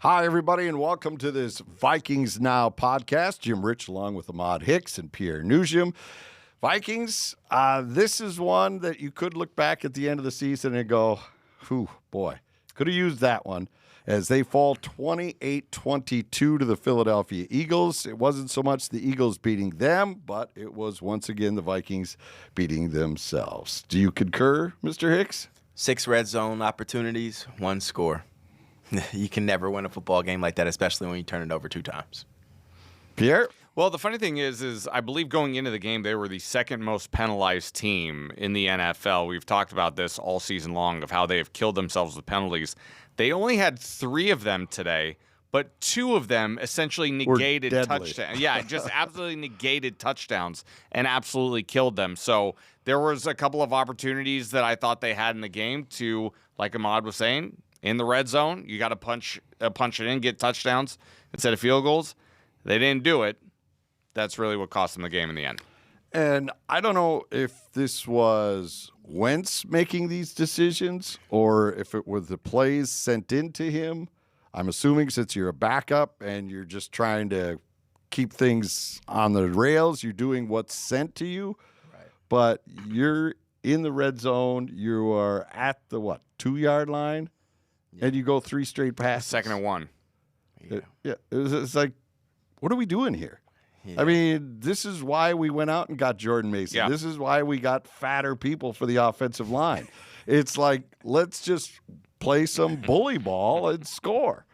Hi, everybody, and welcome to this Vikings Now podcast. Jim Rich along with Ahmad, Hicks, and Pierre Noujaim. Vikings, this is one that you could look back at the end of the season and go, whew, boy, could have used that one, as they fall 28-22 to the Philadelphia Eagles. It wasn't so much the Eagles beating them, but it was once again the Vikings beating themselves. Do you concur, Mr. Hicks? 6 red zone opportunities, 1 score. You can never win a football game like that, especially when you turn it over 2 times. Pierre? Well, the funny thing is I believe going into the game, they were the second most penalized team in the NFL. We've talked about this all season long of how they have killed themselves with penalties. They only had 3 of them today, but 2 of them essentially negated touchdowns. Yeah, just absolutely negated touchdowns and absolutely killed them. So there was a couple of opportunities that I thought they had in the game to, like Ahmad was saying, in the red zone, you got to punch it in, get touchdowns instead of field goals. They didn't do it. That's really what cost them the game in the end. And I don't know if this was Wentz making these decisions or if it was the plays sent into him. I'm assuming since you're a backup and you're just trying to keep things on the rails, you're doing what's sent to you. Right. But you're in the red zone. You are at the, 2-yard line? Yeah. And you go 3 straight passes. 2nd and 1. Yeah. It's like, what are we doing here? Yeah. I mean, this is why we went out and got Jordan Mason. Yeah. This is why we got fatter people for the offensive line. It's like, let's just play some bully ball and score.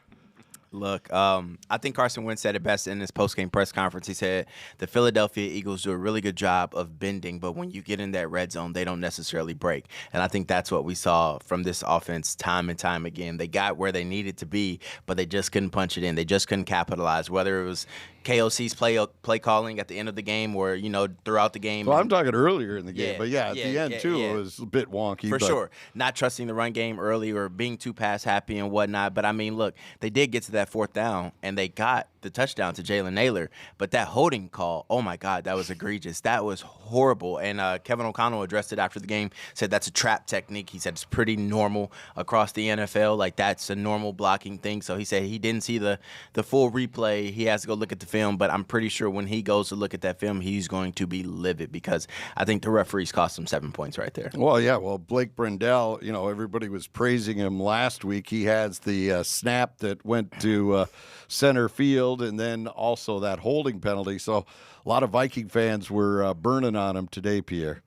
Look, I think Carson Wentz said it best in his post-game press conference. He said the Philadelphia Eagles do a really good job of bending, but when you get in that red zone, they don't necessarily break. And I think that's what we saw from this offense time and time again. They got where they needed to be, but they just couldn't punch it in. They just couldn't capitalize, whether it was KOC's play calling at the end of the game or, throughout the game. Well, I'm talking earlier in the game, but at the end, too, it was a bit wonky. For sure. Not trusting the run game early or being too pass-happy and whatnot. But, I mean, look, they did get to that 4th down, and they got the touchdown to Jalen Nailor. But that holding call, oh, my God, that was egregious. That was horrible. And Kevin O'Connell addressed it after the game, said that's a trap technique. He said it's pretty normal across the NFL. Like, that's a normal blocking thing. So he said he didn't see the full replay. He has to go look at the film, but I'm pretty sure when he goes to look at that film, he's going to be livid because I think the referees cost him 7 points right there. Well, yeah. Well, Blake Brindell, everybody was praising him last week. He has the snap that went to center field and then also that holding penalty. So a lot of Viking fans were burning on him today, Pierre.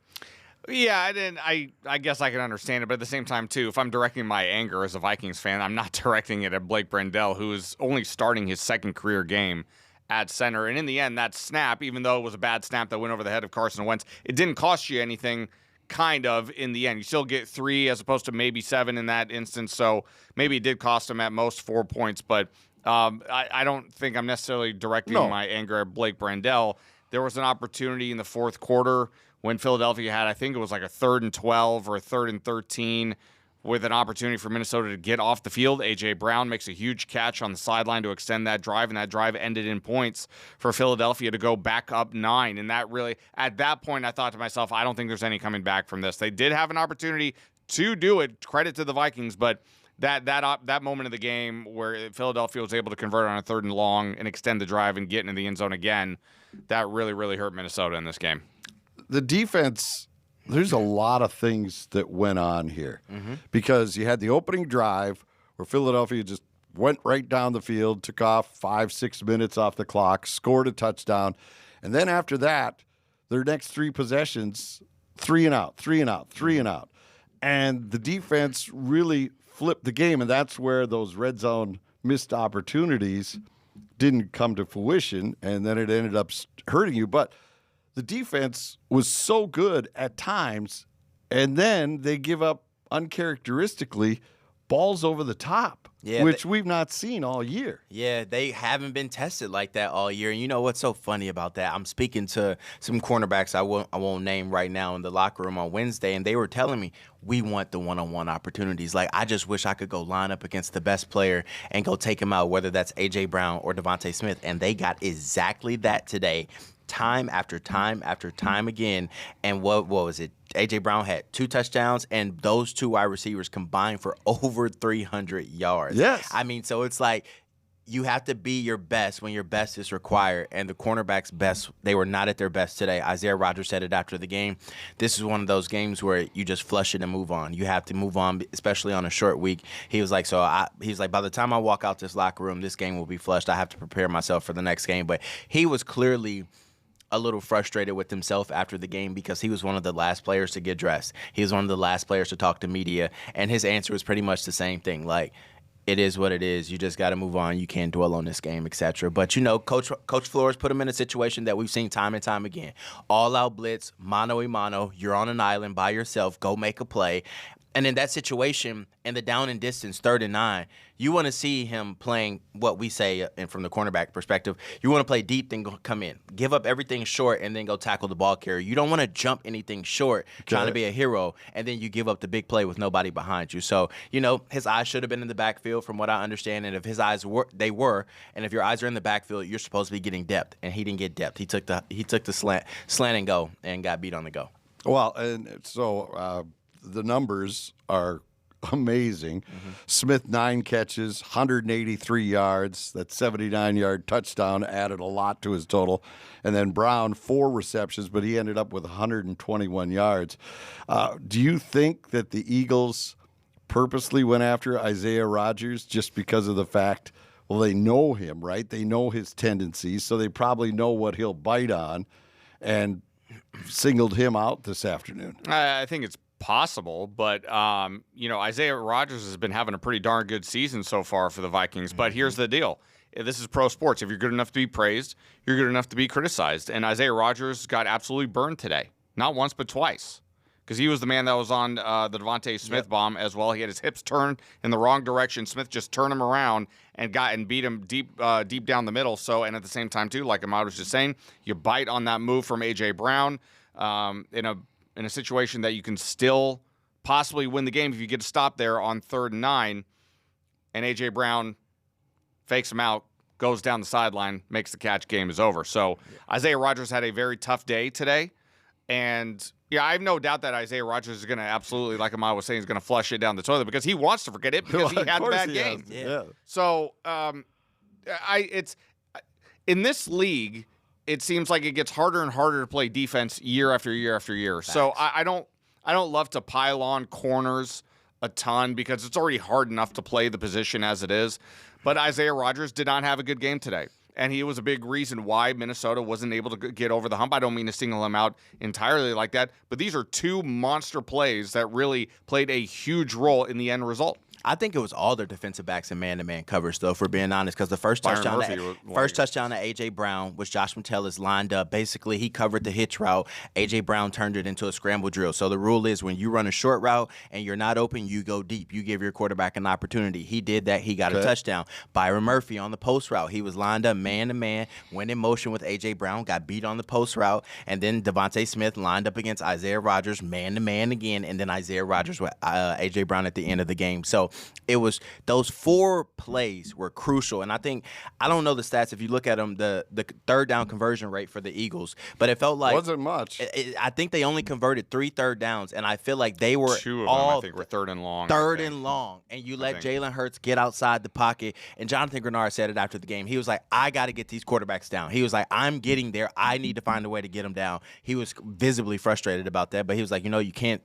Yeah, I guess I can understand it, but at the same time, too, if I'm directing my anger as a Vikings fan, I'm not directing it at Blake Brindell, who is only starting his 2nd career game at center. And in the end, that snap, even though it was a bad snap that went over the head of Carson Wentz, it didn't cost you anything, kind of, in the end. You still get 3 as opposed to maybe 7 in that instance, so maybe it did cost him at most 4 points, but I don't think I'm necessarily directing my anger at Blake Brindell. There was an opportunity in the 4th quarter when Philadelphia had, I think it was like a 3rd and 12 or a 3rd and 13 with an opportunity for Minnesota to get off the field. A.J. Brown makes a huge catch on the sideline to extend that drive, and that drive ended in points for Philadelphia to go back up 9. And that really, at that point, I thought to myself, I don't think there's any coming back from this. They did have an opportunity to do it, credit to the Vikings, but that moment of the game where Philadelphia was able to convert on a 3rd and long and extend the drive and get into the end zone again, that really, really hurt Minnesota in this game. The defense, there's a lot of things that went on here because you had the opening drive where Philadelphia just went right down the field, took off 5-6 minutes off the clock, scored a touchdown. And then after that, their next 3 possessions, 3 and out, 3 and out, 3 and out. And the defense really flipped the game, and that's where those red zone missed opportunities didn't come to fruition, and then it ended up hurting you. But the defense was so good at times, and then they give up uncharacteristically balls over the top, which we've not seen all year. Yeah, they haven't been tested like that all year. And you know what's so funny about that? I'm speaking to some cornerbacks I won't name right now in the locker room on Wednesday, and they were telling me, we want the one-on-one opportunities. Like, I just wish I could go line up against the best player and go take him out, whether that's A.J. Brown or Devonta Smith. And they got exactly that today, time after time after time again. And what was it? A.J. Brown had 2 touchdowns, and those 2 wide receivers combined for over 300 yards. Yes. I mean, so it's like, you have to be your best when your best is required. And the cornerbacks' best, they were not at their best today. Isaiah Rodgers said it after the game. This is one of those games where you just flush it and move on. You have to move on, especially on a short week. He was like, by the time I walk out this locker room, this game will be flushed. I have to prepare myself for the next game. But he was clearly a little frustrated with himself after the game because he was one of the last players to get dressed. He was one of the last players to talk to media. And his answer was pretty much the same thing. Like, it is what it is. You just got to move on. You can't dwell on this game, etc. But, Coach Flores put him in a situation that we've seen time and time again. All-out blitz, mano-a-mano. You're on an island by yourself. Go make a play. And in that situation, in the down and distance, 3rd and 9, you want to see him playing what we say, and from the cornerback perspective, you want to play deep, then come in. Give up everything short, and then go tackle the ball carrier. You don't want to jump anything short, trying to be a hero, and then you give up the big play with nobody behind you. So, his eyes should have been in the backfield from what I understand, and if his eyes were, and if your eyes are in the backfield, you're supposed to be getting depth, and he didn't get depth. He took the slant and go, and got beat on the go. Well, and so the numbers are amazing. Mm-hmm. Smith, 9 catches, 183 yards. That 79-yard touchdown added a lot to his total. And then Brown, 4 receptions, but he ended up with 121 yards. Do you think that the Eagles purposely went after Isaiah Rodgers just because of the fact, well, they know him, right? They know his tendencies, so they probably know what he'll bite on, and singled him out this afternoon? I think it's possible, but Isaiah Rodgers has been having a pretty darn good season so far for the Vikings. But here's the deal: this is pro sports. If you're good enough to be praised, you're good enough to be criticized. And Isaiah Rodgers got absolutely burned today, not once but twice, because he was the man that was on the Devonta Smith bomb as well. He had his hips turned in the wrong direction. Smith just turned him around and beat him deep down the middle. So, and at the same time too, like Ahmad was just saying, you bite on that move from A.J. Brown in a situation that you can still possibly win the game if you get a stop there on 3rd and 9, and A.J. Brown fakes him out, goes down the sideline, makes the catch, game is over. So Isaiah Rodgers had a very tough day today, and I have no doubt that Isaiah Rodgers is going to absolutely, like Ahmad was saying, is going to flush it down the toilet because he wants to forget it because he had a bad game. Yeah. So it's in this league, it seems like it gets harder and harder to play defense year after year after year. Facts. So I don't love to pile on corners a ton because it's already hard enough to play the position as it is. But Isaiah Rodgers did not have a good game today, and he was a big reason why Minnesota wasn't able to get over the hump. I don't mean to single him out entirely like that, but these are 2 monster plays that really played a huge role in the end result. I think it was all their defensive backs in man-to-man coverage, though, if we're being honest, because the first touchdown to A.J. Brown was Josh Metellus lined up. Basically, he covered the hitch route. A.J. Brown turned it into a scramble drill. So the rule is when you run a short route and you're not open, you go deep. You give your quarterback an opportunity. He did that. He got a touchdown. Byron Murphy on the post route. He was lined up man-to-man, went in motion with A.J. Brown, got beat on the post route, and then Devonta Smith lined up against Isaiah Rodgers man-to-man again, and then Isaiah Rodgers with A.J. Brown at the end of the game. So it was those 4 plays were crucial, and I don't know the stats if you look at them, the 3rd down conversion rate for the Eagles, but it felt like wasn't much. I think they only converted 3 3rd downs, and I feel like they were 2 of all them, I think, were 3rd and long. 3rd and long, and you let Jalen Hurts get outside the pocket. And Jonathan Grenard said it after the game. He was like, "I got to get these quarterbacks down." He was like, "I'm getting there. I need to find a way to get them down." He was visibly frustrated about that, but he was like, you can't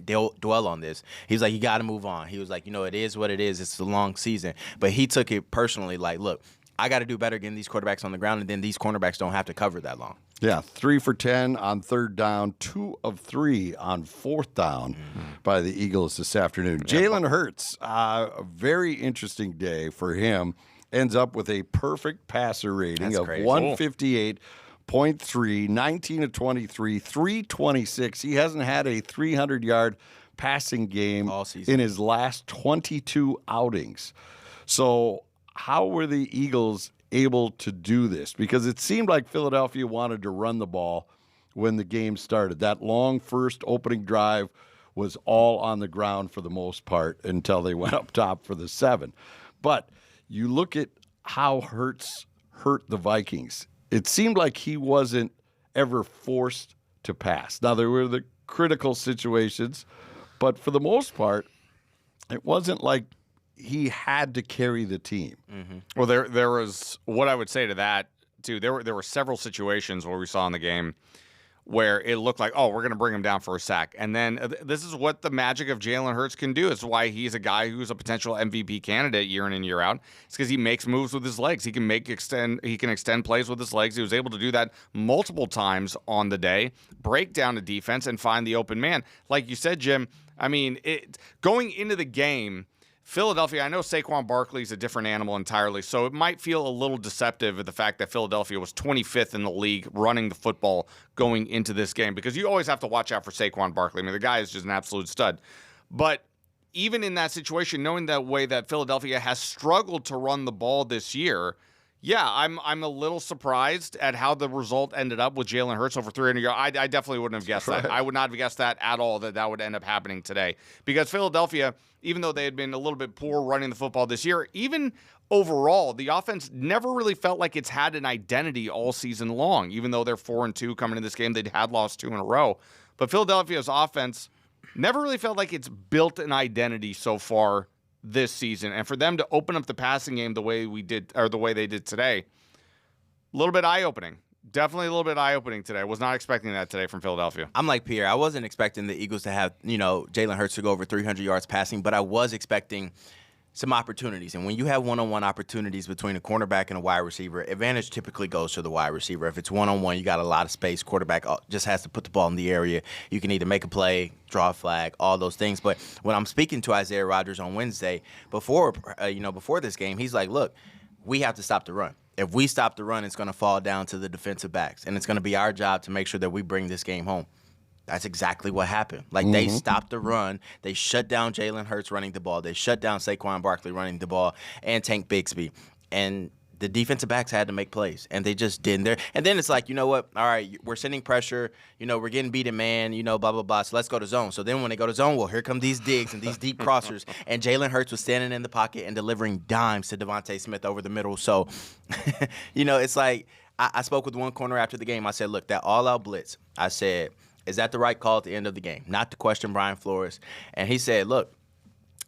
dwell on this. He was like, "You got to move on." He was like, it is what it is. It's a long season. But he took it personally like, look, I got to do better getting these quarterbacks on the ground, and then these cornerbacks don't have to cover that long. Yeah, 3 for 10 on 3rd down, 2 of 3 on 4th down by the Eagles this afternoon. Jalen Hurts, a very interesting day for him, ends up with a perfect passer rating of 158.3, 19 of 23, 326. He hasn't had a 300-yard passing game all season in his last 22 outings. So how were the Eagles able to do this? Because it seemed like Philadelphia wanted to run the ball when the game started. That long first opening drive was all on the ground for the most part until they went up top for the 7. But you look at how Hurts hurt the Vikings. It seemed like he wasn't ever forced to pass. Now, there were the critical situations, but for the most part, it wasn't like he had to carry the team. Mm-hmm. Well, there was what I would say to that too. There were several situations where we saw in the game where it looked like, oh, we're going to bring him down for a sack. And then this is what the magic of Jalen Hurts can do. It's why he's a guy who's a potential MVP candidate year in and year out. It's because he makes moves with his legs. He can extend plays with his legs. He was able to do that multiple times on the day, break down a defense, and find the open man. Like you said, Jim, I mean, going into the game, Philadelphia, I know Saquon Barkley's a different animal entirely, so it might feel a little deceptive at the fact that Philadelphia was 25th in the league running the football going into this game, because you always have to watch out for Saquon Barkley. I mean, the guy is just an absolute stud. But even in that situation, knowing that way that Philadelphia has struggled to run the ball this year, yeah, I'm a little surprised at how the result ended up with Jalen Hurts over 300 yards. I definitely wouldn't have guessed that. I would not have guessed that at all, that would end up happening today. Because Philadelphia, even though they had been a little bit poor running the football this year, even overall, the offense never really felt like it's had an identity all season long. Even though they're 4-2 coming into this game, they had lost 2 in a row. But Philadelphia's offense never really felt like it's built an identity so far this season, and for them to open up the passing game the way they did today, a little bit eye-opening. Definitely a little bit eye-opening today. I was not expecting that today from Philadelphia. I'm like Pierre. I wasn't expecting the Eagles to have, Jalen Hurts to go over 300 yards passing, but I was expecting some opportunities. And when you have one-on-one opportunities between a cornerback and a wide receiver, advantage typically goes to the wide receiver. If it's one-on-one, you got a lot of space. Quarterback just has to put the ball in the area. You can either make a play, draw a flag, all those things. But when I'm speaking to Isaiah Rodgers on Wednesday, before this game, he's like, look, we have to stop the run. If we stop the run, it's going to fall down to the defensive backs, and it's going to be our job to make sure that we bring this game home. That's exactly what happened. They stopped the run. They shut down Jalen Hurts running the ball. They shut down Saquon Barkley running the ball and Tank Bigsby. And the defensive backs had to make plays, and they just didn't. And then it's like, you know what? All right, we're sending pressure. We're getting beat in man, blah, blah, blah. So let's go to zone. So then when they go to zone, well, here come these digs and these deep crossers. And Jalen Hurts was standing in the pocket and delivering dimes to Devonta Smith over the middle. So, it's like I spoke with one corner after the game. I said, look, that all-out blitz, I said, is that the right call at the end of the game? Not to question Brian Flores. And he said, look,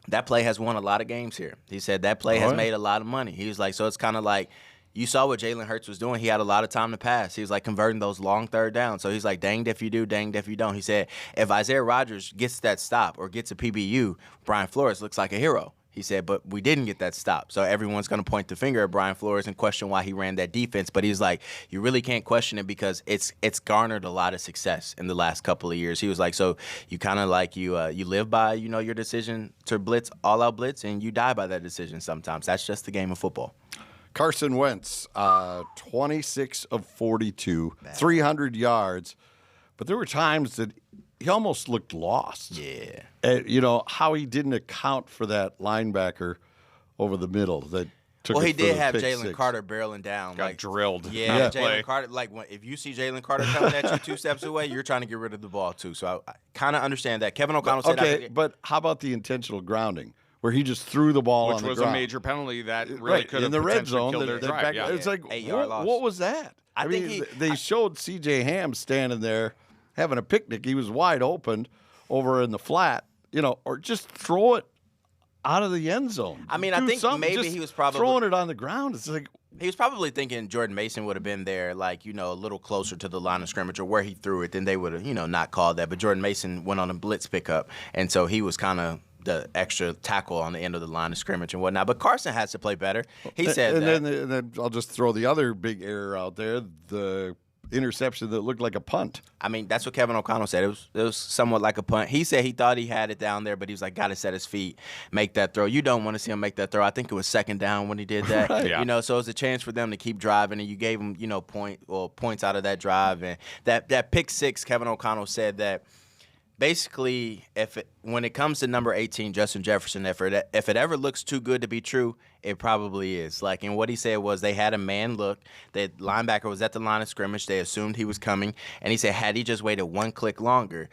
that play has won a lot of games here. He said that play has made a lot of money. He was like, so it's kind of like you saw what Jalen Hurts was doing. He had a lot of time to pass. He was like converting those long third downs. So he's like, danged if you do, danged if you don't. He said, if Isaiah Rodgers gets that stop or gets a PBU, Brian Flores looks like a hero. He said, but we didn't get that stop. So everyone's going to point the finger at Brian Flores and question why he ran that defense. But he's like, you really can't question it because it's garnered a lot of success in the last couple of years. He was like, so you kind of like you live by, your decision to blitz, all-out blitz, and you die by that decision sometimes. That's just the game of football. Carson Wentz, 26 of 42, 300 yards. But there were times that he almost looked lost. Yeah. How he didn't account for that linebacker over the middle that took Well, it he for did the have pick Jalen six. Carter barreling down. Got drilled. Yeah, Jalen Carter. If you see Jalen Carter coming at you 2 steps away, you're trying to get rid of the ball too. So I kind of understand that. Kevin O'Connell said, okay, but how about the intentional grounding where he just threw the ball Which on the was ground? a major penalty that really could have in the red potentially zone. killed their drive. It's like, 8-yard loss. what was that? I mean, think they showed C.J. Ham standing there having a picnic. He was wide open over in the flat, or just throw it out of the end zone. I mean, I think maybe just he was probably throwing it on the ground. It's like he was probably thinking Jordan Mason would have been there, a little closer to the line of scrimmage or where he threw it, then they would have, not called that. But Jordan Mason went on a blitz pickup, and so he was kind of the extra tackle on the end of the line of scrimmage and whatnot. But Carson has to play better. He said that. And then I'll just throw the other big error out there, the interception that looked like a punt. I mean, that's what Kevin O'Connell said. It was somewhat like a punt. He said he thought he had it down there, but he was like, got to set his feet, make that throw. You don't want to see him make that throw. I think it was second down when he did that. Right. Yeah. So it was a chance for them to keep driving, and you gave them, points out of that drive. And that pick six, Kevin O'Connell said that basically, when it comes to number 18, Justin Jefferson, if it ever looks too good to be true, it probably is. And what he said was they had a man look. The linebacker was at the line of scrimmage. They assumed he was coming. And he said had he just waited one click longer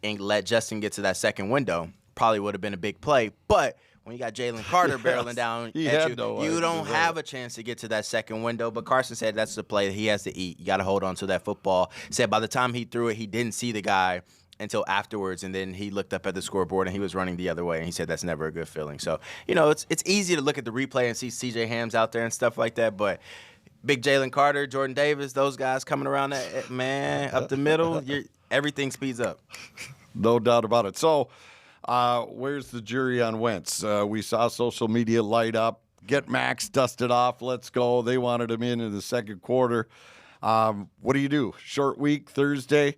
and let Justin get to that second window, probably would have been a big play. But when you got Jalen Carter barreling down at you don't have a chance to get to that second window. But Carson said that's the play that he has to eat. You got to hold on to that football. Said by the time he threw it, he didn't see the guy until afterwards, and then he looked up at the scoreboard and he was running the other way, and he said that's never a good feeling. So, it's easy to look at the replay and see C.J. Hams out there and stuff like that, but big Jalen Carter, Jordan Davis, those guys coming around that, man, up the middle, everything speeds up. No doubt about it. So, where's the jury on Wentz? We saw social media light up. Get Max dusted off. Let's go. They wanted him in the second quarter. What do? Short week Thursday.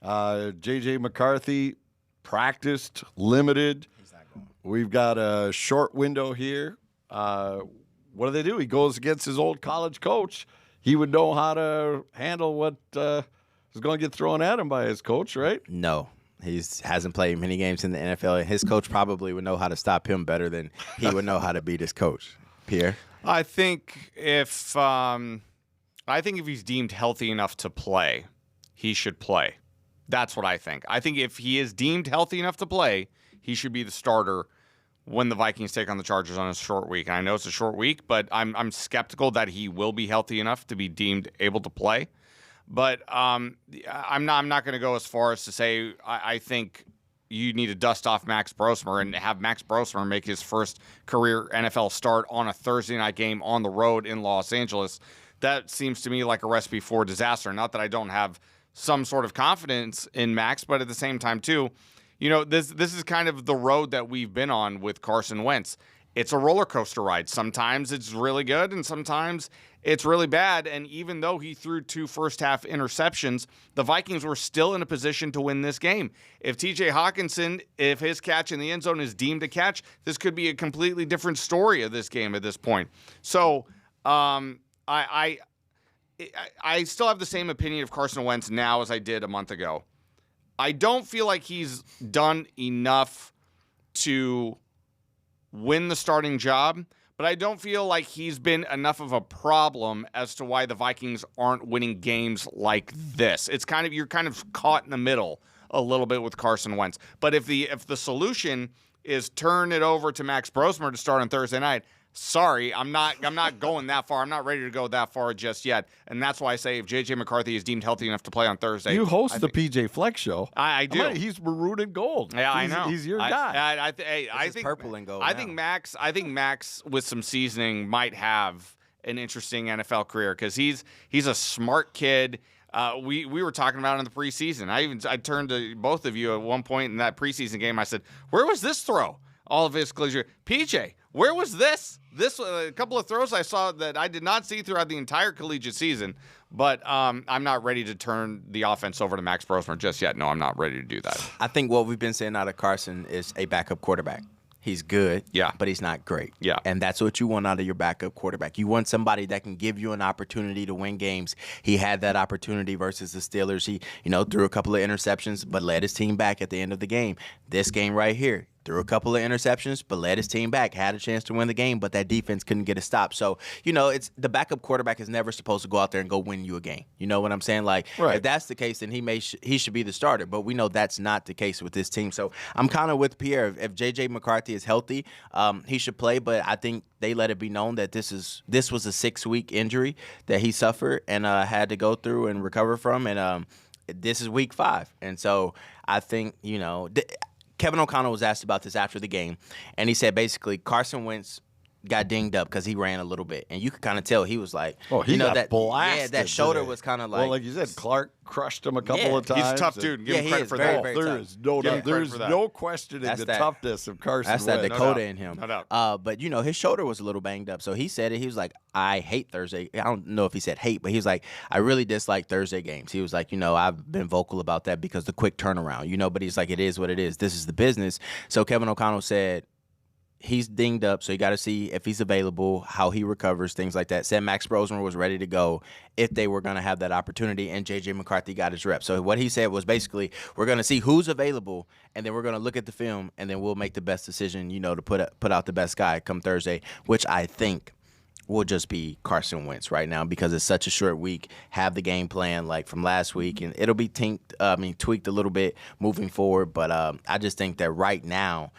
J.J. McCarthy practiced, limited. He's not going. We've got a short window here. What do? He goes against his old college coach. He would know how to handle what is going to get thrown at him by his coach, right? No. He hasn't played many games in the NFL, and his coach probably would know how to stop him better than he would know how to beat his coach. Pierre? I think if he's deemed healthy enough to play, he should play. That's what I think. I think if he is deemed healthy enough to play, he should be the starter when the Vikings take on the Chargers on a short week. And I know it's a short week, but I'm skeptical that he will be healthy enough to be deemed able to play. But I'm not going to go as far as to say I think you need to dust off Max Brosmer and have Max Brosmer make his first career NFL start on a Thursday night game on the road in Los Angeles. That seems to me like a recipe for disaster. Not that I don't have some sort of confidence in Max, but at the same time, too, this is kind of the road that we've been on with Carson Wentz. It's a roller coaster ride. Sometimes it's really good, and sometimes it's really bad. And even though he threw 2 first-half interceptions, the Vikings were still in a position to win this game. If T.J. Hockenson, if his catch in the end zone is deemed a catch, this could be a completely different story of this game at this point. So I still have the same opinion of Carson Wentz now as I did a month ago. I don't feel like he's done enough to win the starting job, but I don't feel like he's been enough of a problem as to why the Vikings aren't winning games like this. It's kind of, you're kind of caught in the middle a little bit with Carson Wentz. But if the solution is turn it over to Max Brosmer to start on Thursday night, sorry, I'm not going that far. I'm not ready to go that far just yet. And that's why I say if J.J. McCarthy is deemed healthy enough to play on Thursday. You host the PJ Flex show. I do. He's maroon and gold. Yeah, I know. He's your guy. I think purple and gold. I think Max with some seasoning might have an interesting NFL career because he's a smart kid. We were talking about it in the preseason. I turned to both of you at one point in that preseason game. I said, "Where was this throw?" All of his collision. PJ, where was this? A couple of throws I saw that I did not see throughout the entire collegiate season. But I'm not ready to turn the offense over to Max Brosmer just yet. No, I'm not ready to do that. I think what we've been saying out of Carson is a backup quarterback. He's good, yeah, but he's not great. Yeah. And that's what you want out of your backup quarterback. You want somebody that can give you an opportunity to win games. He had that opportunity versus the Steelers. He, threw a couple of interceptions, but led his team back at the end of the game. This game right here, threw a couple of interceptions, but led his team back. Had a chance to win the game, but that defense couldn't get a stop. So, it's the backup quarterback is never supposed to go out there and go win you a game. You know what I'm saying? Like, right. If that's the case, then he should be the starter. But we know that's not the case with this team. So I'm kind of with Pierre. If J.J. McCarthy is healthy, he should play. But I think they let it be known that this was a 6-week injury that he suffered and had to go through and recover from. And this is week 5. And so I think, Kevin O'Connell was asked about this after the game, and he said basically Carson Wentz got dinged up because he ran a little bit, and you could kind of tell he was like, he got blasted. Yeah, that shoulder was kind of like. Well, like you said, Clark crushed him a couple of times. He's a tough dude. Give him credit for that. There is no questioning the toughness of Carson Wentz. That's that Dakota in him. No doubt. But his shoulder was a little banged up, so he said it. He was like, I hate Thursday. I don't know if he said hate, but he was like, I really dislike Thursday games. He was like, I've been vocal about that because the quick turnaround, but he's like, it is what it is. This is the business. So Kevin O'Connell said, he's dinged up, so you got to see if he's available, how he recovers, things like that. Said Max Brosmer was ready to go if they were going to have that opportunity, and J.J. McCarthy got his rep. So what he said was basically, we're going to see who's available, and then we're going to look at the film, and then we'll make the best decision, to put out the best guy come Thursday, which I think will just be Carson Wentz right now because it's such a short week. Have the game plan like from last week, and it'll be tweaked a little bit moving forward. But I just think that right now,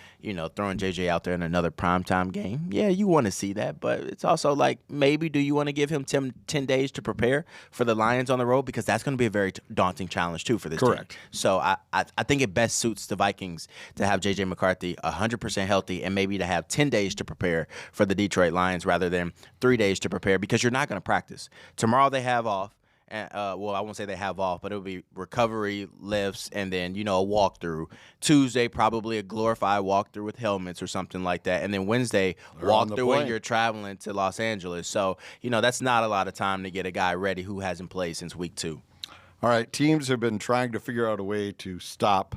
throwing JJ out there in another primetime game, yeah, you want to see that. But it's also like maybe do you want to give him 10 days to prepare for the Lions on the road because that's going to be a very daunting challenge too for this team. So I think it best suits the Vikings to have JJ McCarthy 100% healthy and maybe to have 10 days to prepare for the Detroit Lions rather than 3 days to prepare because you're not going to practice. Tomorrow they have off. I won't say they have off, but it'll be recovery lifts and then, a walkthrough. Tuesday, probably a glorified walkthrough with helmets or something like that. And then Wednesday, walkthrough when you're traveling to Los Angeles. So, that's not a lot of time to get a guy ready who hasn't played since week 2. All right, teams have been trying to figure out a way to stop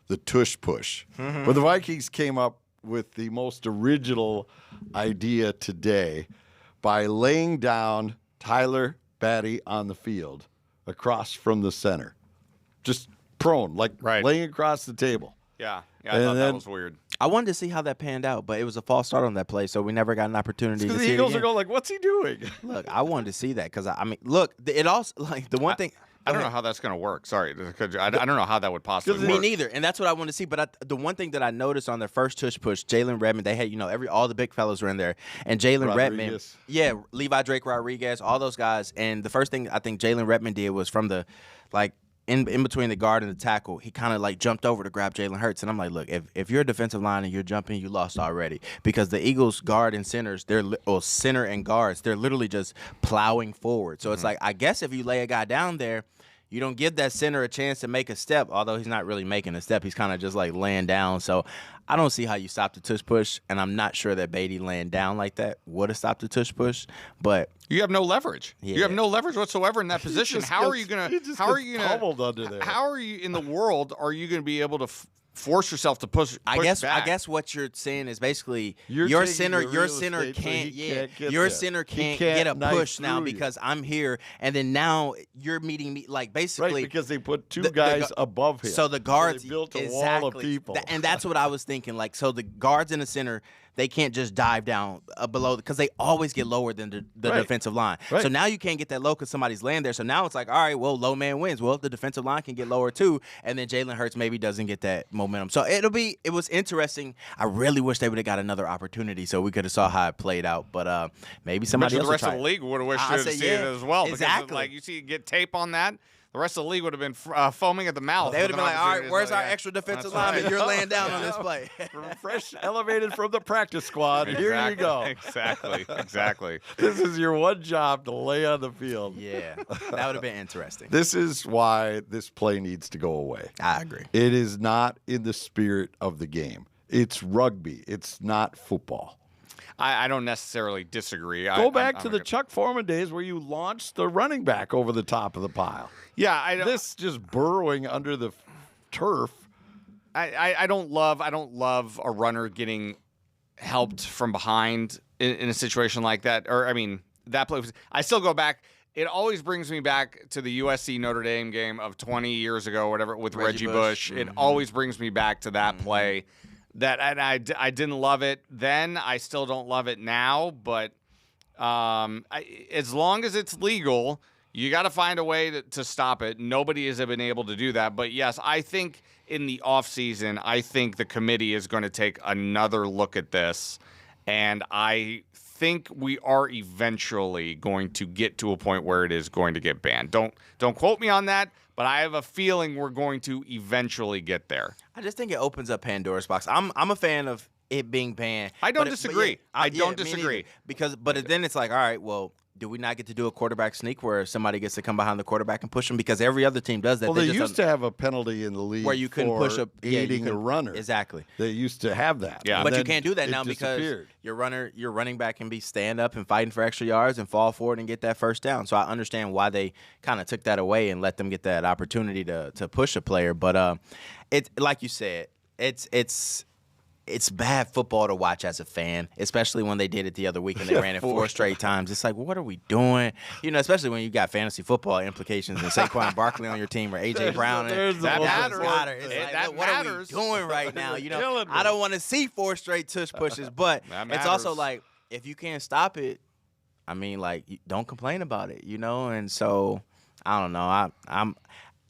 the tush push. But the Vikings came up with the most original idea today by laying down Tyler Batty on the field across from the center. Just prone, like laying across the table. Yeah, I thought that was weird. I wanted to see how that panned out, but it was a false start on that play, so we never got an opportunity to see it. The Eagles are going like, what's he doing? Look, I wanted to see that because, it also, like, the one thing – I don't know how that's going to work. Sorry. I don't know how that would possibly work. Me neither. And that's what I want to see. But the one thing that I noticed on their first tush push, Jalen Redmond, they had, all the big fellas were in there. And Jalen Redmond, Levi Drake Rodriguez, all those guys. And the first thing I think Jalen Redmond did was from the, in between the guard and the tackle, he kind of jumped over to grab Jalen Hurts. And I'm like, look, if you're a defensive line and you're jumping, you lost already. Because the Eagles guard and centers, center and guards, they're literally just plowing forward. So it's like, I guess if you lay a guy down there, you don't give that center a chance to make a step, although he's not really making a step. He's kind of just laying down. So I don't see how you stop the tush push, and I'm not sure that Beatty laying down like that would have stopped the tush push. But you have no leverage. Yeah. You have no leverage whatsoever in that position. How are you going to in the world are you going to be able to force yourself to push I guess back? what you're saying is basically your center can't get a push now because I'm here, and then now you're meeting me basically because they put two guys above him. So the guards they built a wall of people. And that's what I was thinking. So the guards in the center, they can't just dive down below because they always get lower than the defensive line. So now you can't get that low because somebody's laying there. So now it's like, all right, well, low man wins. Well, the defensive line can get lower too, and then Jalen Hurts maybe doesn't get that momentum. So it was interesting. I really wish they would have got another opportunity so we could have saw how it played out. But maybe somebody else. The rest of the league would have wished to see it as well. Exactly. Because you see, get tape on that. The rest of the league would have been foaming at the mouth. They would have been like, all right, where's our extra defensive lineman? You're laying down on this play. Fresh, elevated from the practice squad. Exactly. Here you go. Exactly. This is your one job to lay on the field. Yeah, that would have been interesting. This is why this play needs to go away. I agree. It is not in the spirit of the game. It's rugby. It's not football. I don't necessarily disagree. Go back to the Chuck Foreman days where you launched the running back over the top of the pile. Yeah, this just burrowing under the turf. I don't love a runner getting helped from behind in a situation like that. Or that play. I still go back. It always brings me back to the USC Notre Dame game of 20 years ago, whatever, with Reggie Bush. Mm-hmm. It always brings me back to that play. That and I didn't love it then. I still don't love it now. But as long as it's legal, you got to find a way to stop it. Nobody has been able to do that. But yes, I think in the offseason, I think the committee is going to take another look at this, and I think we are eventually going to get to a point where it is going to get banned. Don't quote me on that. But I have a feeling we're going to eventually get there. I just think it opens up Pandora's box. I'm a fan of it being banned. I don't disagree. I don't disagree. But then it's like, all right, well, do we not get to do a quarterback sneak where somebody gets to come behind the quarterback and push him? Because every other team does that. Well, they used to have a penalty in the league where you couldn't push up aiding a runner. Exactly. They used to have that. Yeah. But you can't do that now because your running back can be stand up and fighting for extra yards and fall forward and get that first down. So I understand why they kind of took that away and let them get that opportunity to push a player. But it's like you said, it's bad football to watch as a fan, especially when they did it the other week and they ran it 4 straight times. It's like, what are we doing? Especially when you got fantasy football implications and Saquon Barkley on your team or A.J. Brown. That matters. What are we doing right now? I don't want to see 4 straight tush pushes, but it's also like, if you can't stop it, I mean, like, don't complain about it, And so, I don't know.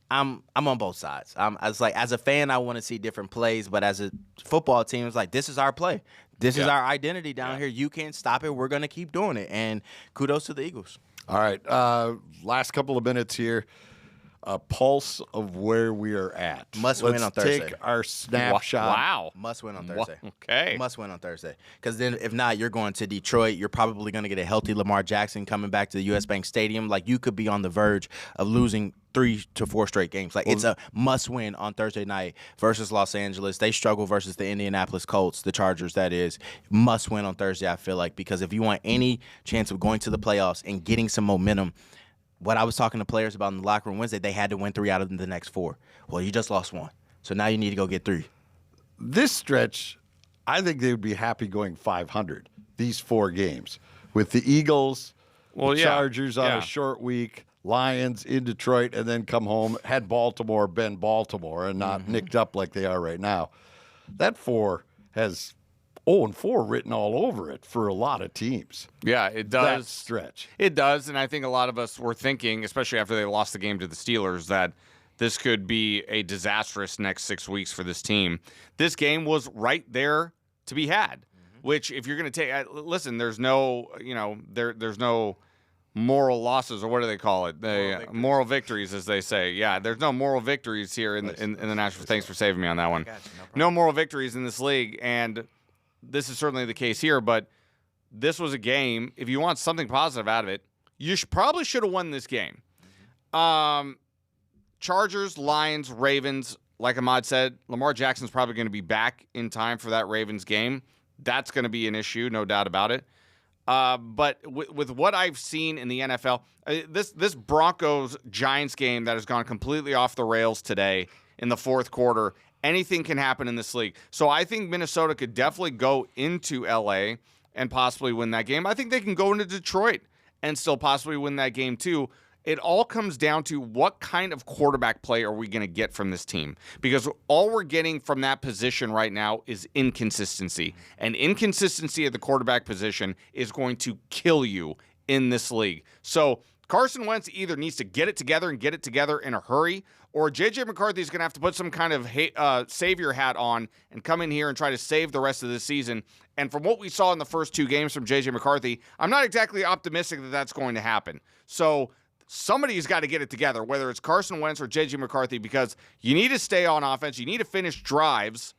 I'm on both sides. It's like, as a fan, I want to see different plays, but as a football team, it's like, this is our play. This is our identity down here. You can't stop it. We're going to keep doing it. And kudos to the Eagles. All right. Last couple of minutes here. A pulse of where we are at. Must win on Thursday. Let's take our snapshot. Wow. Must win on Thursday. Okay. Must win on Thursday. Because then, if not, you're going to Detroit. You're probably going to get a healthy Lamar Jackson coming back to the U.S. Bank Stadium. Like, you could be on the verge of losing 3 to 4 straight games. Like, it's a must-win on Thursday night versus Los Angeles. They struggle versus the Indianapolis Colts, the Chargers, that is. Must-win on Thursday, I feel like, because if you want any chance of going to the playoffs and getting some momentum, what I was talking to players about in the locker room Wednesday, they had to win 3 out of the next 4. Well, you just lost 1. So now you need to go get 3. This stretch, I think they would be happy going 500, these 4 games. With the Eagles, Chargers on a short week, Lions in Detroit, and then come home, had Baltimore been Baltimore and not nicked up like they are right now. That 4 has 0-4 written all over it for a lot of teams. Yeah, it does. That stretch. It does, and I think a lot of us were thinking, especially after they lost the game to the Steelers, that this could be a disastrous next 6 weeks for this team. This game was right there to be had, which if you're going to take listen, there's no, there's no moral losses, or what do they call it? Moral victories, as they say. Yeah, there's no moral victories here in the National. Thanks for saving me on that one. No moral victories in this league, and this is certainly the case here, but this was a game. If you want something positive out of it, you probably should have won this game. Chargers, Lions, Ravens, like Ahmad said, Lamar Jackson's probably going to be back in time for that Ravens game. That's going to be an issue, no doubt about it. But with what I've seen in the NFL, this Broncos-Giants game that has gone completely off the rails today in the fourth quarter, anything can happen in this league. So I think Minnesota could definitely go into L.A. and possibly win that game. I think they can go into Detroit and still possibly win that game too. It all comes down to what kind of quarterback play are we going to get from this team? Because all we're getting from that position right now is inconsistency. And inconsistency at the quarterback position is going to kill you in this league. So Carson Wentz either needs to get it together and get it together in a hurry, or J.J. McCarthy is going to have to put some kind of savior hat on and come in here and try to save the rest of the season. And from what we saw in the first 2 games from J.J. McCarthy, I'm not exactly optimistic that that's going to happen. So somebody's got to get it together, whether it's Carson Wentz or J.J. McCarthy, because you need to stay on offense. You need to finish drives.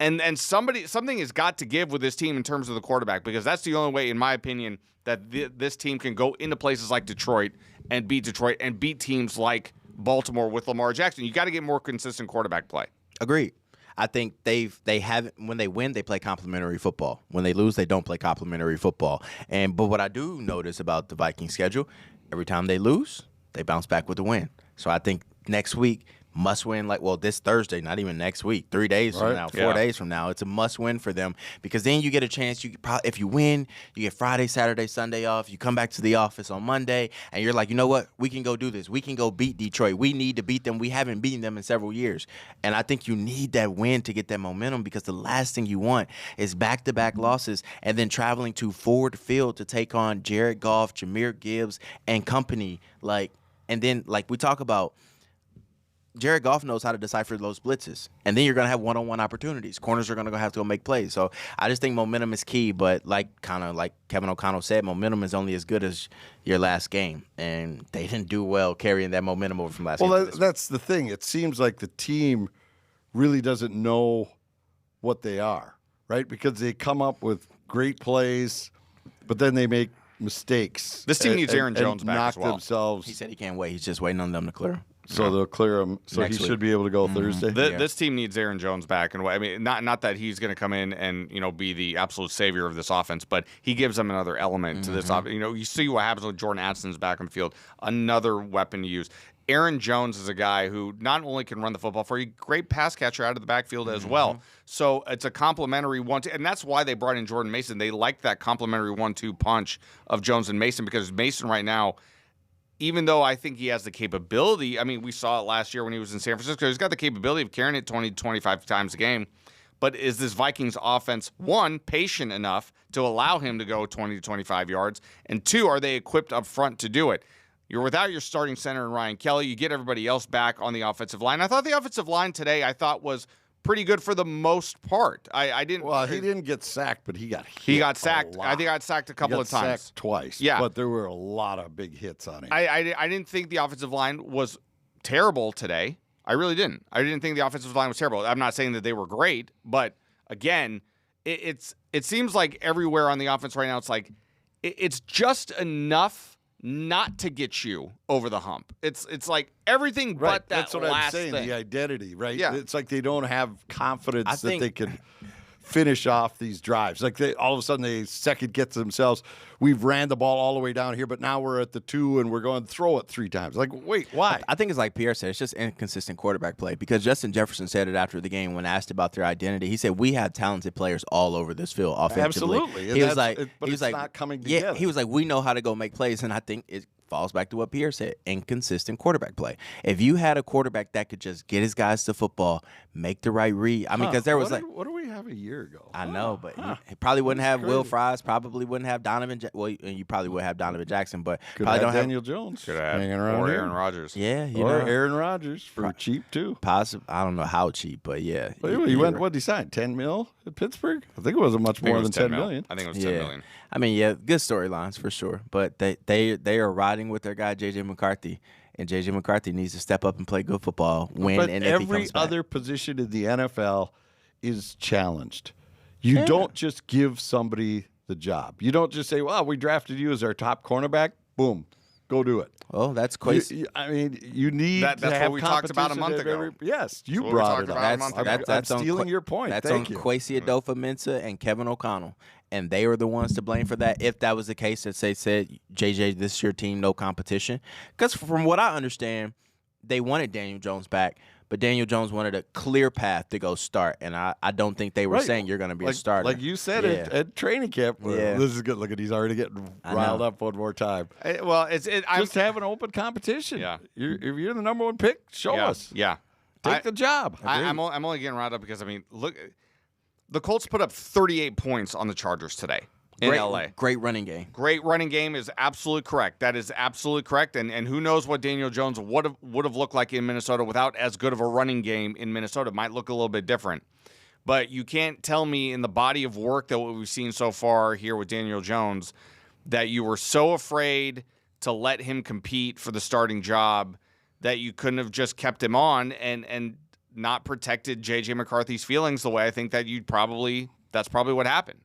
And something has got to give with this team in terms of the quarterback, because that's the only way, in my opinion, that this team can go into places like Detroit and beat teams like Baltimore with Lamar Jackson. You got to get more consistent quarterback play. Agreed. I think they have, when they win, they play complimentary football. When they lose, they don't play complimentary football. But what I do notice about the Vikings schedule, every time they lose, they bounce back with a win. So I think next week, must win, this Thursday, not even next week, 3 days from now, 4 days from now. It's a must win for them, because then you get a chance. If you win, you get Friday, Saturday, Sunday off. You come back to the office on Monday, and you're like, you know what? We can go do this. We can go beat Detroit. We need to beat them. We haven't beaten them in several years. And I think you need that win to get that momentum, because the last thing you want is back-to-back losses and then traveling to Ford Field to take on Jared Goff, Jahmyr Gibbs, and company. And then we talk about, Jared Goff knows how to decipher those blitzes. And then you're going to have one-on-one opportunities. Corners are going to have to go make plays. So I just think momentum is key. But like Kevin O'Connell said, momentum is only as good as your last game. And they didn't do well carrying that momentum over from last game. Well, that's the thing. It seems like the team really doesn't know what they are, right? Because they come up with great plays, but then they make mistakes. This team needs Aaron Jones back as well. Themselves. He said he can't wait. He's just waiting on them to clear him. So they'll clear him. So he should be able to go Thursday. This team needs Aaron Jones back, and I mean, not that he's going to come in and be the absolute savior of this offense, but he gives them another element to this offense. You see what happens when Jordan Addison's back on the field, another weapon to use. Aaron Jones is a guy who not only can run the football for you, great pass catcher out of the backfield as well. So it's a complimentary 1-2, and that's why they brought in Jordan Mason. They like that complimentary 1-2 punch of Jones and Mason, because Mason right now, even though I think he has the capability, I mean, we saw it last year when he was in San Francisco, he's got the capability of carrying it 20 to 25 times a game. but is this Vikings offense, one, patient enough to allow him to go 20 to 25 yards, and two, are they equipped up front to do it? You're without your starting center in Ryan Kelly. You get everybody else back on the offensive line. I thought the offensive line today, was pretty good for the most part. I didn't. Well, he didn't get sacked, but he got hit. He got sacked. a lot. I think I got sacked a couple of times. Sacked twice. Yeah, but there were a lot of big hits on him. I didn't think the offensive line was terrible today. I really didn't. I didn't think the offensive line was terrible. I'm not saying that they were great, but again, it seems like everywhere on the offense right now, it's like it's just enough not to get you over the hump. It's like everything but that That's what last I'm saying, thing. the identity, right? Yeah. It's like they don't have confidence that they can finish off these drives. Like all of a sudden they second guess themselves. We've ran the ball all the way down here, but now we're at the 2 and we're going to throw it 3 times. Like, wait, why? I think it's like Pierre said. It's just inconsistent quarterback play because Justin Jefferson said it after the game when asked about their identity. He said, we have talented players all over this field offensively. Absolutely. He was like, but he it's was like, not coming together. Yeah, he was like, we know how to go make plays, and I think it falls back to what Pierre said, inconsistent quarterback play. If you had a quarterback that could just get his guys to football, make the right read. I mean, because there was what do we have a year ago? I know, but he probably wouldn't have crazy. Will Fries, probably wouldn't have Donovan. Well, you probably would have Donovan Jackson, but Could probably have don't Daniel Jones Could have hanging around or here. Aaron Rodgers. Yeah, you or know, Aaron Rodgers for cheap too. possible. I don't know how cheap, but yeah. Well, he went. What did he sign? 10 mil at Pittsburgh? I think it wasn't much more than 10 million. I think it was 10 million. I mean, yeah, good storylines for sure. But they are riding with their guy J.J. McCarthy, and J.J. McCarthy needs to step up and play good football. Win, But and if he every comes back. other position in the NFL is challenged. You don't just give somebody the job. You don't just say, "Well, we drafted you as our top cornerback. Boom, go do it." Well, that's crazy. I mean, you need That's to what have we talked about a month competition at ago. yes, you That's what we brought talked it up. about a month ago. I'm stealing your point. That's Thank on you. Kwesi Adolfo-Mensah and Kevin O'Connell, and they are the ones to blame for that. If that was the case, that they said, "JJ, this is your team, no competition." Because from what I understand, they wanted Daniel Jones back, but Daniel Jones wanted a clear path to go start, and I don't think they were Right. saying you're going to be a starter. Like you said Yeah. at training camp. Yeah. This is good. Look at he's already getting riled up one more time. Just have an open competition. Yeah. If you're the number 1 pick, show us. Yeah. Take the job. I'm only getting riled up because, I mean, look, the Colts put up 38 points on the Chargers today in LA. Great running game. Great running game is absolutely correct. That is absolutely correct. And who knows what Daniel Jones would have looked like in Minnesota without as good of a running game in Minnesota. Might look a little bit different. But you can't tell me in the body of work that what we've seen so far here with Daniel Jones that you were so afraid to let him compete for the starting job that you couldn't have just kept him on and not protected J.J. McCarthy's feelings the way I think that that's probably what happened.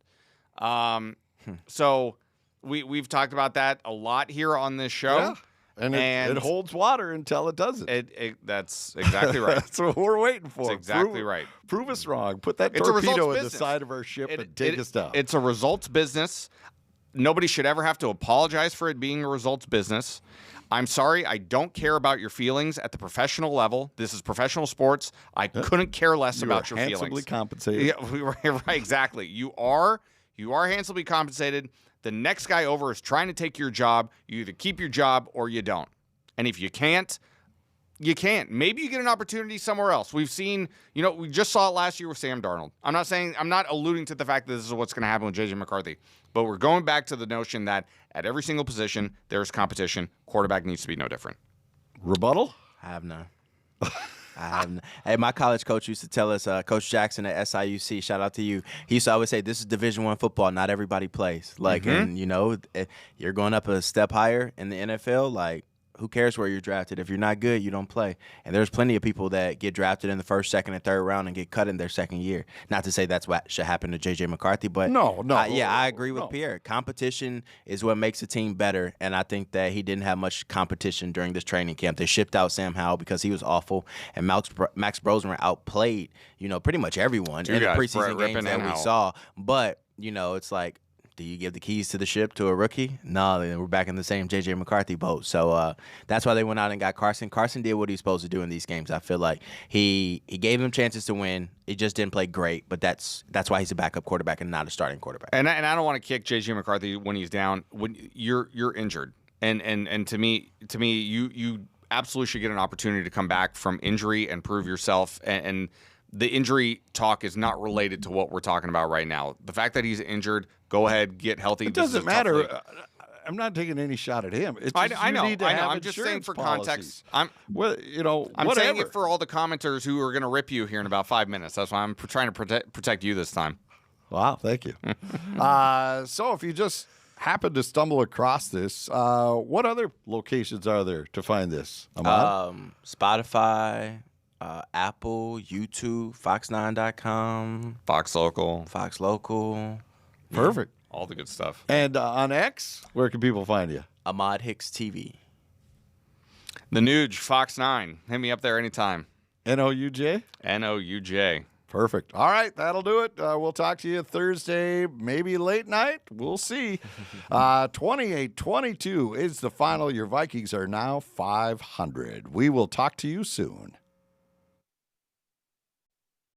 So we've talked about that a lot here on this show. Yeah. And it holds water until it doesn't. That's exactly right. That's what we're waiting for. That's exactly right. Prove us wrong. Put that It's a torpedo results in the business. side of our ship and take us down. It's a results business. Nobody should ever have to apologize for it being a results business. I'm sorry, I don't care about your feelings at the professional level. This is professional sports. I couldn't care less about your handsomely feelings. compensated. Yeah, right, exactly. You are handsomely compensated. The next guy over is trying to take your job. You either keep your job or you don't. And if you can't, you can't. Maybe you get an opportunity somewhere else. We've seen, we just saw it last year with Sam Darnold. I'm not alluding to the fact that this is what's going to happen with J.J. McCarthy, but we're going back to the notion that at every single position, there's competition. Quarterback needs to be no different. Rebuttal? I have none. Hey, my college coach used to tell us, Coach Jackson at SIUC, shout out to you. He used to always say, "This is Division I football. Not everybody plays." And you're going up a step higher in the NFL. Like, who cares where you're drafted? If you're not good, you don't play. And there's plenty of people that get drafted in the first, second, and third round and get cut in their second year. Not to say that's what should happen to J.J. McCarthy, but I agree with Pierre. Competition is what makes a team better, and I think that he didn't have much competition during this training camp. They shipped out Sam Howell because he was awful, and Max Brosmer outplayed, pretty much everyone in the preseason games that we saw. But, it's like, do you give the keys to the ship to a rookie? No, then we're back in the same J.J. McCarthy boat. So that's why they went out and got Carson. Carson did what he's supposed to do in these games. I feel like he gave them chances to win. He just didn't play great, but that's why he's a backup quarterback and not a starting quarterback. And I don't want to kick J.J. McCarthy when he's down. When you're injured, and to me, you absolutely should get an opportunity to come back from injury and prove yourself. And the injury talk is not related to what we're talking about right now. The fact that he's injured, go ahead, get healthy. It doesn't matter. I'm not taking any shot at him. It's just I know. Have I'm just saying for policies. context. I'm whatever. saying it for all the commenters who are going to rip you here in about 5 minutes. That's why I'm trying to protect you this time. Wow, thank you. So if you just happen to stumble across this, what other locations are there to find this? Spotify, Apple, YouTube, Fox9.com, Fox Local. Fox Local. Perfect. All the good stuff. And on X, where can people find you? Ahmad Hicks TV. The Nouj, Fox 9. Hit me up there anytime. Nouj? Nouj. Perfect. All right, that'll do it. We'll talk to you Thursday, maybe late night. We'll see. 28-22 is the final. Your Vikings are now 500. We will talk to you soon.